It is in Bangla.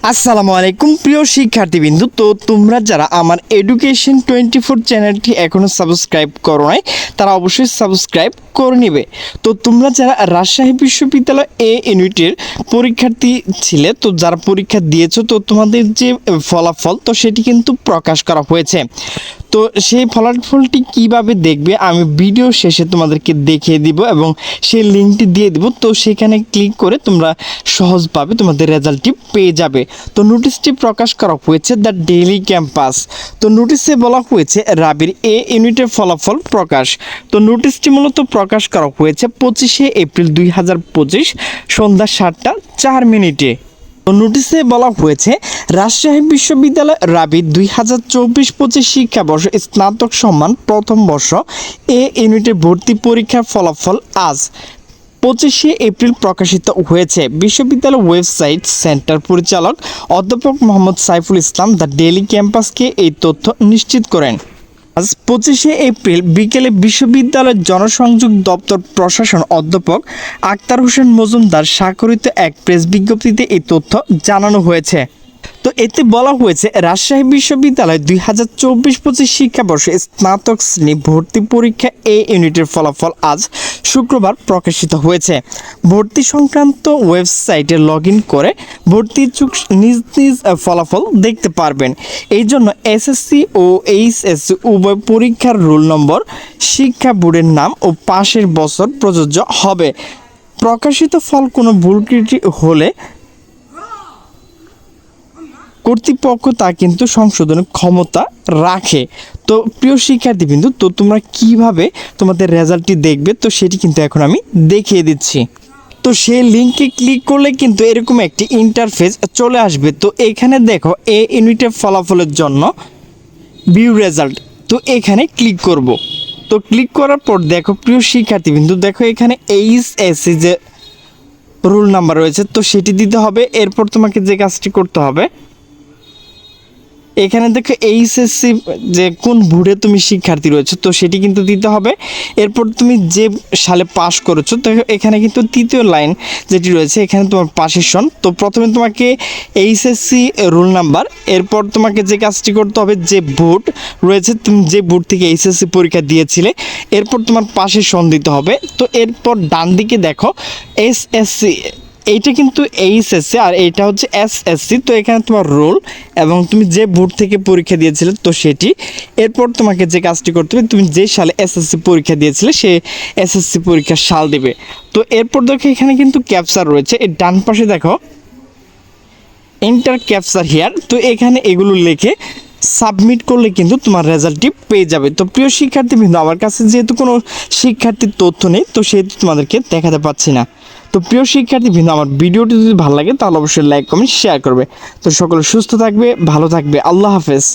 আসসালামু আলাইকুম প্রিয় শিক্ষার্থীবৃন্দ। তো তোমরা যারা আমার এডুকেশন 24 চ্যানেলটি এখনও সাবস্ক্রাইব করো নাই তারা অবশ্যই সাবস্ক্রাইব করে নেবে। তো তোমরা যারা রাজশাহী বিশ্ববিদ্যালয় এ ইউনিটের পরীক্ষার্থী ছিলে, তো যারা পরীক্ষা দিয়েছো, তো তোমাদের যে ফলাফল তো সেটি কিন্তু প্রকাশ করা হয়েছে। তো সেই ফলাফলটি কিভাবে দেখবে আমি ভিডিও শেষে তোমাদেরকে দেখিয়ে দিব এবং সেই লিঙ্কটি দিয়ে দিব। তো সেখানে ক্লিক করে তোমরা সহজভাবে তোমাদের রেজাল্টটি পেয়ে যাবে। তো নোটিশটি প্রকাশ করা হয়েছে দ্য ডেইলি ক্যাম্পাস। তো নোটিশে বলা হয়েছে রাবির এ ইউনিটের ফলাফল প্রকাশ। তো নোটিশটি মূলত প্রকাশ করা হয়েছে 25শে এপ্রিল 2025 সন্ধ্যা 7টা 4 মিনিটে। তো নোটিশে বলা হয়েছে রাজশাহী বিশ্ববিদ্যালয় রাবি 2024-25 শিক্ষাবর্ষ স্নাতক সম্মান প্রথম বর্ষ এ ইউনিটের ভর্তি পরীক্ষার ফলাফল আজ 25শে এপ্রিল প্রকাশিত হয়েছে। বিশ্ববিদ্যালয় ওয়েবসাইট সেন্টার পরিচালক অধ্যাপক মোহাম্মদ সাইফুল ইসলাম দ্য ডেইলি ক্যাম্পাসকে এই তথ্য নিশ্চিত করেন। আজ 25শে এপ্রিল বিকেলে বিশ্ববিদ্যালয়ের জনসংযোগ দপ্তর প্রশাসন অধ্যাপক আক্তার হোসেন মজুমদার স্বাক্ষরিত এক প্রেস বিজ্ঞপ্তিতে এই তথ্য জানানো হয়েছে। তো এতে বলা হয়েছে রাজশাহী বিশ্ববিদ্যালয় 2024-25 শিক্ষাবর্ষে স্নাতক শ্রেণী ভর্তি পরীক্ষা এ ইউনিটের ফলাফল আজ শুক্রবার প্রকাশিত হয়েছে। ভর্তি সংক্রান্ত ওয়েবসাইটে লগ ইন করে ভর্তি ইচ্ছুক নিজ নিজ ফলাফল দেখতে পারবেন। এই জন্য এসএসসি ও এইচএসসি উভয় পরীক্ষার রোল নম্বর, শিক্ষা বোর্ডের নাম ও পাশের বছর প্রযোজ্য হবে। প্রকাশিত ফল কোনো ভুল ত্রুটি হলে কর্তৃপক্ষ তা কিন্তু সংশোধনের ক্ষমতা রাখে। তো প্রিয় শিক্ষার্থীবৃন্দ, তো তোমরা কিভাবে তোমাদের রেজাল্টটি দেখবে তো সেটি কিন্তু এখন আমি দেখিয়ে দিচ্ছি। তো সেই লিঙ্কে ক্লিক করলে কিন্তু এরকম একটি ইন্টারফেস চলে আসবে। তো এখানে দেখো এ ইউনিটের ফলাফলের জন্য ভিউ রেজাল্ট, তো এখানে ক্লিক করব। তো ক্লিক করার পর দেখো প্রিয় শিক্ষার্থীবৃন্দ, দেখো এখানে এইচএসসি যে রোল নাম্বার রয়েছে তো সেটি দিতে হবে। এরপর তোমাকে যে কাজটি করতে হবে, এখানে দেখো এইচএসসি যে কোন বোর্ডে তুমি শিক্ষার্থী রয়েছে তো সেটি কিন্তু দিতে হবে। এরপর তুমি যে সালে পাস করেছো তো এখানে কিন্তু তৃতীয় লাইন যেটি রয়েছে এখানে তোমার পাশের সন। তো প্রথমে তোমাকে এইচএসসি রোল নাম্বার, এরপর তোমাকে যে কাজটি করতে হবে যে বোর্ড রয়েছে তুমি যে বোর্ড থেকে এইচএসসি পরীক্ষা দিয়েছিলে এরপর তোমার পাশের সন দিতে হবে। তো এরপর ডান দিকে দেখো এসএসসি, এইটা কিন্তু এইচএসসি আর এইটা হচ্ছে এসএসসি। তো এখানে তোমার রোল এবং তুমি যে বোর্ড থেকে পরীক্ষা দিয়েছিলে তো সেটি। এরপর তোমাকে যে কাজটি করতে হবে তুমি যে সালে এসএসসি পরীক্ষা দিয়েছিলে সে এসএসসি পরীক্ষার সাল দেবে। তো এরপর দেখো এখানে কিন্তু ক্যাপচার রয়েছে, এর ডান পাশে দেখো এন্টার ক্যাপচার হিয়ার। তো এখানে এগুলো লিখে সাবমিট করলে কিন্তু তোমার রেজাল্টটি পেয়ে যাবে। তো প্রিয় শিক্ষার্থীবৃন্দ, আমার কাছে যেহেতু কোনো শিক্ষার্থীর তথ্য নেই তো সেহেতু তোমাদেরকে দেখাতে পাচ্ছি না। তো প্রিয় শিক্ষার্থীবৃন্দ, আমার ভিডিওটি যদি ভালো লাগে তাহলে অবশ্যই লাইক কমেন্ট শেয়ার করবে। তো সকলে সুস্থ থাকবে, ভালো থাকবে, আল্লাহ হাফেজ।